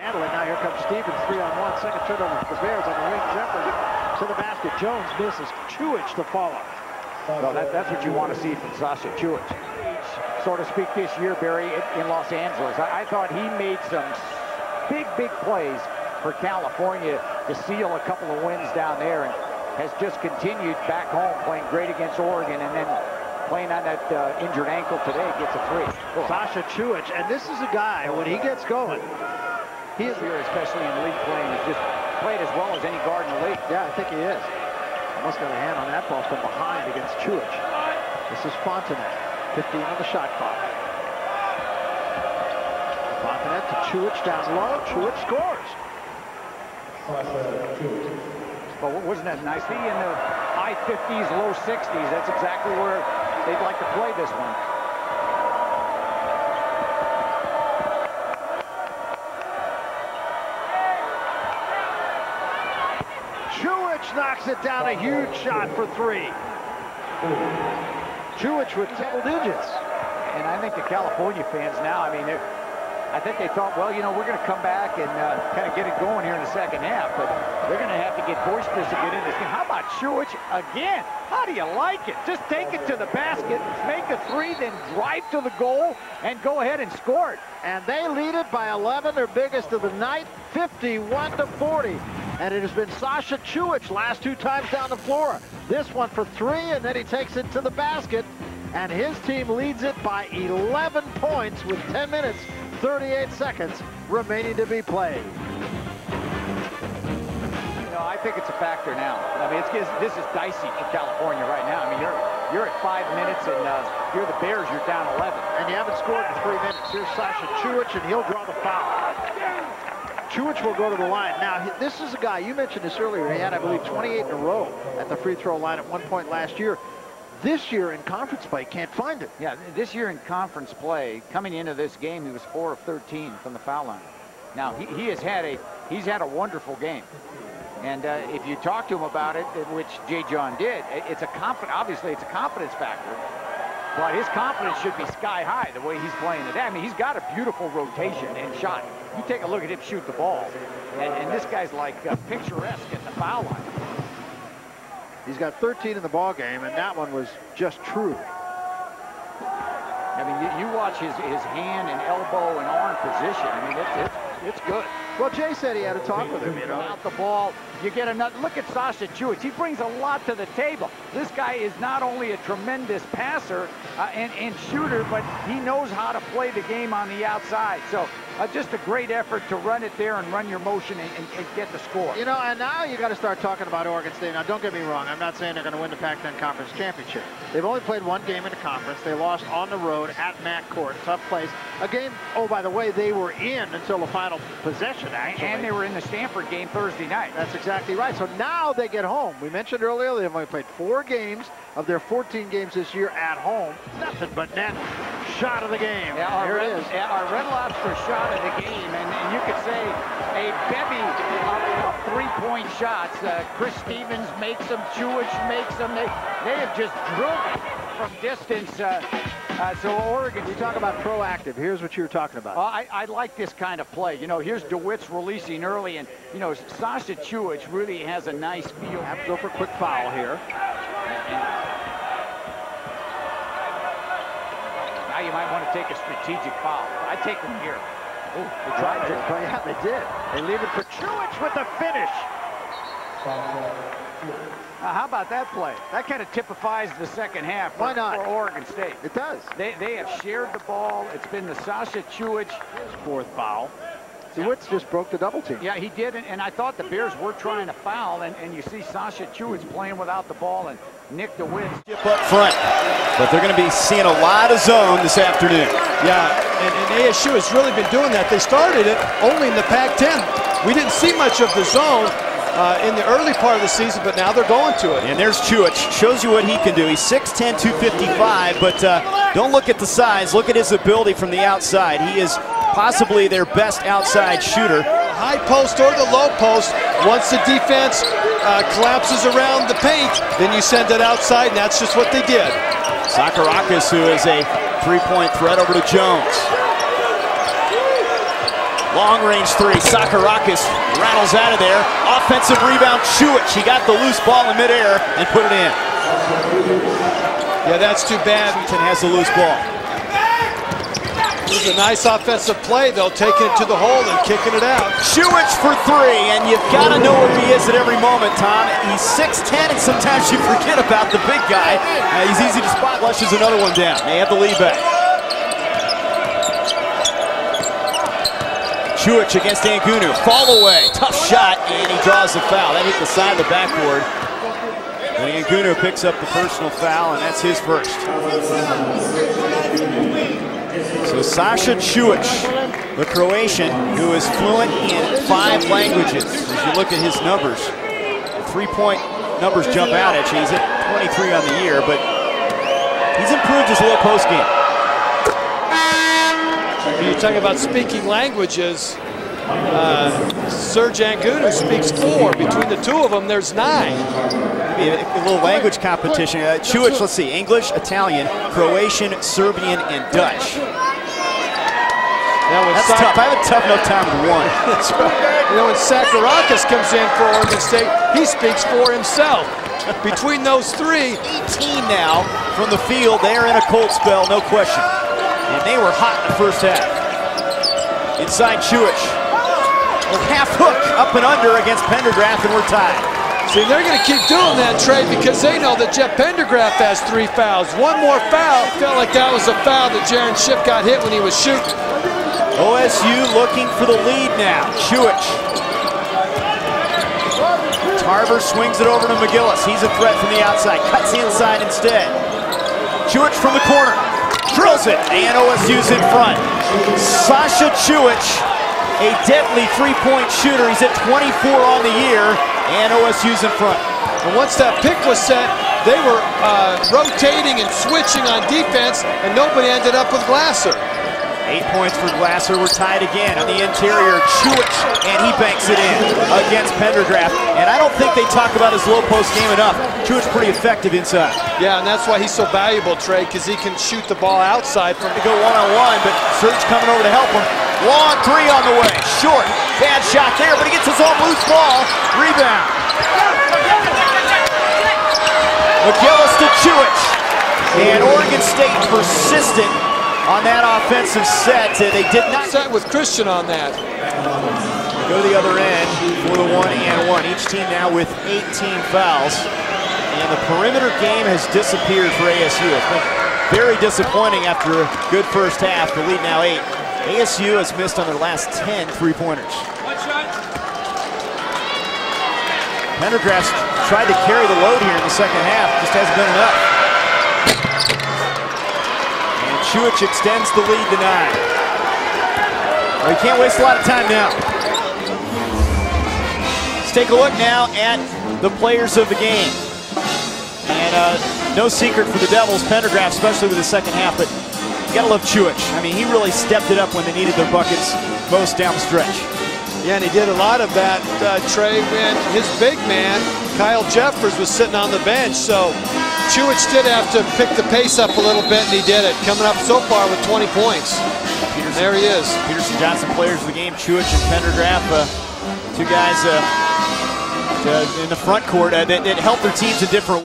Handle it. Now here comes Stevens, 3-on-1. Second turnover for the Bears on the wing jumper to the basket. Jones misses. Cuic to follow. Well, that's what you want to see from Sasa Cuic, so to speak, this year, Barry, in Los Angeles. I thought he made some big plays for California to seal a couple of wins down there, and has just continued back home, playing great against Oregon, and then playing on that injured ankle today, gets a three. Sasa Cuic, and this is a guy, when he gets going, he is here, especially in league playing, has just played as well as any guard in the league. Yeah, I think he is. Almost got a hand on that ball from behind against Cuic. This is Fontenet, 15 on the shot clock. Fontenet to Cuic down low. Cuic scores. But wasn't that nice? In the high 50s, low 60s. That's exactly where they'd like to play this one. Cuic knocks it down, a huge shot for three. Cuic with double digits. And I think the California fans now, I mean, I think they thought, well, you know, we're going to come back and kind of get it going here in the second half, but they're going to have to get boisterous to get in this game. How about Cuic again? How do you like it? Just take it to the basket, make a three, then drive to the goal and go ahead and score it. And they lead it by 11, their biggest of the night, 51-40. And it has been Sasa Cuic last two times down the floor. This one for three, and then he takes it to the basket. And his team leads it by 11 points with 10 minutes, 38 seconds remaining to be played. You know, I think it's a factor now. I mean, this is dicey for California right now. I mean, you're at 5 minutes, and you're the Bears, you're down 11. And you haven't scored in 3 minutes. Here's Sasa Cuic, and he'll draw the foul. Cuic will go to the line. Now, this is a guy, you mentioned this earlier, he had, I believe, 28 in a row at the free throw line at one point last year. This year in conference play, can't find it. Yeah, this year in conference play, coming into this game, he was 4 of 13 from the foul line. Now, he's had a wonderful game. And if you talk to him about it, which J. John did, obviously it's a confidence factor. But his confidence should be sky high the way he's playing today. I mean, he's got a beautiful rotation and shot. You take a look at him shoot the ball, and this guy's like picturesque at the foul line. He's got 13 in the ball game, and that one was just true. I mean, you watch his hand and elbow and arm position. I mean, it's good. Well, Jay said he had a talk with him, you know. Out the ball, you get another. Look at Sasa Cuic. He brings a lot to the table. This guy is not only a tremendous passer and shooter, but he knows how to play the game on the outside. So just a great effort to run it there and run your motion and get the score. You know, and now you got to start talking about Oregon State. Now, don't get me wrong. I'm not saying they're going to win the Pac-10 Conference Championship. They've only played one game in the conference. They lost on the road at Mac Court. Tough place. A game, oh, by the way, they were in until the final possession, actually. And they were in the Stanford game Thursday night. That's exactly right. So now they get home. We mentioned earlier they've only played 4 games of their 14 games this year at home. Nothing but net. Shot of the game. Yeah, here it is. Yeah, our Red Lobster shot of the game, and you could say a bevy of three-point shots. Chris Stevens makes them, Cuic makes them. They have just drilled from distance. So Oregon, you talk about proactive. Here's what you were talking about. I like this kind of play. You know, here's DeWitt's releasing early, and you know, Sasa Cuic really has a nice feel. Have to go for a quick foul here. Now you might want to take a strategic foul. I take him here. Ooh, they tried to. Yeah, they did. They leave it for Cuic with the finish. How about that play? That kind of typifies the second half for Oregon State. It does. They have shared the ball. It's been the Sasa Cuic. His 4th foul. DeWitt just broke the double team. Yeah, he did, and I thought the Bears were trying to foul, and you see Sasa Cuic playing without the ball, and Nick DeWitt up front. But they're going to be seeing a lot of zone this afternoon. Yeah, and ASU has really been doing that. They started it only in the Pac-10. We didn't see much of the zone in the early part of the season, but now they're going to it. And there's Cuic. Shows you what he can do. He's 6'10", 255, but don't look at the size. Look at his ability from the outside. He is possibly their best outside shooter. High post or the low post. Once the defense collapses around the paint, then you send it outside, and that's just what they did. Sakarakis, who is a three-point threat, over to Jones. Long-range three. Sakarakis rattles out of there. Offensive rebound, Cuic. He got the loose ball in midair and put it in. Yeah, that's too bad. Washington has the loose ball. It was a nice offensive play, though, taking it to the hole and kicking it out. Cuic for three, and you've got to know where he is at every moment, Tom. He's 6'10", and sometimes you forget about the big guy. He's easy to spot. Flushes another one down. They have the lead back. Cuic against Angunu. Fall away. Tough shot, and he draws the foul. That hit the side of the backboard. And Angunu picks up the personal foul, and that's his first. So Sasa Cuic, the Croatian, who is fluent in 5 languages. As you look at his numbers, the three-point numbers jump out at you. He's at 23 on the year, but he's improved his low post game. You're talking about speaking languages. Serge Angunu speaks 4. Between the two of them, there's 9. Maybe a little language competition. Cuic, let's see, English, Italian, Croatian, Serbian, and Dutch. That's tough. I have a tough enough time with 1. That's right. You know, when Sakarakis comes in for Oregon State, he speaks 4 himself. Between those 3, 18 now from the field. They are in a cold spell, no question. And they were hot in the first half. Inside Cuic. Half hook up and under against Pendergraft, and we're tied. See, they're going to keep doing that, Trey, because they know that Jeff Pendergraft has 3 fouls. One more foul. Felt like that was a foul that Jaron Schiff got hit when he was shooting. OSU looking for the lead now. Cuic. Tarver swings it over to McGillis. He's a threat from the outside. Cuts inside instead. Cuic from the corner. Drills it, and OSU's in front. Sasa Cuic, a deadly three-point shooter. He's at 24 on the year, and OSU's in front. And once that pick was set, they were rotating and switching on defense, and nobody ended up with Glasser. 8 points for Glasser. We're tied again on the interior. Cuic, and he banks it in against Pendergraft. And I don't think they talk about his low post game enough. Cuic's pretty effective inside. Yeah, and that's why he's so valuable, Trey, because he can shoot the ball outside from to go one-on-one, but Serge coming over to help him. Long three on the way. Short. Bad shot there, but he gets his own loose ball. Rebound. McGillis to Cuic. And Oregon State persistent on that offensive set. They did not set with Christian on that. Go to the other end for the 1-and-1. Each team now with 18 fouls. And the perimeter game has disappeared for ASU. It's been very disappointing after a good first half. The lead now 8. ASU has missed on their last 10 three-pointers. Pendergraft tried to carry the load here in the second half. Just hasn't been enough. Cuic extends the lead to 9. Well, you can't waste a lot of time now. Let's take a look now at the players of the game. And no secret for the Devils, Pendergraft, especially with the second half, but you gotta love Cuic. I mean, he really stepped it up when they needed their buckets most down the stretch. Yeah, and he did a lot of that, Trey, when his big man, Kyle Jeffers, was sitting on the bench. So Cuic did have to pick the pace up a little bit, and he did it. Coming up so far with 20 points. There he is. Peterson Johnson, players of the game, Cuic and Pendergraft, 2 guys in the front court that helped their teams in different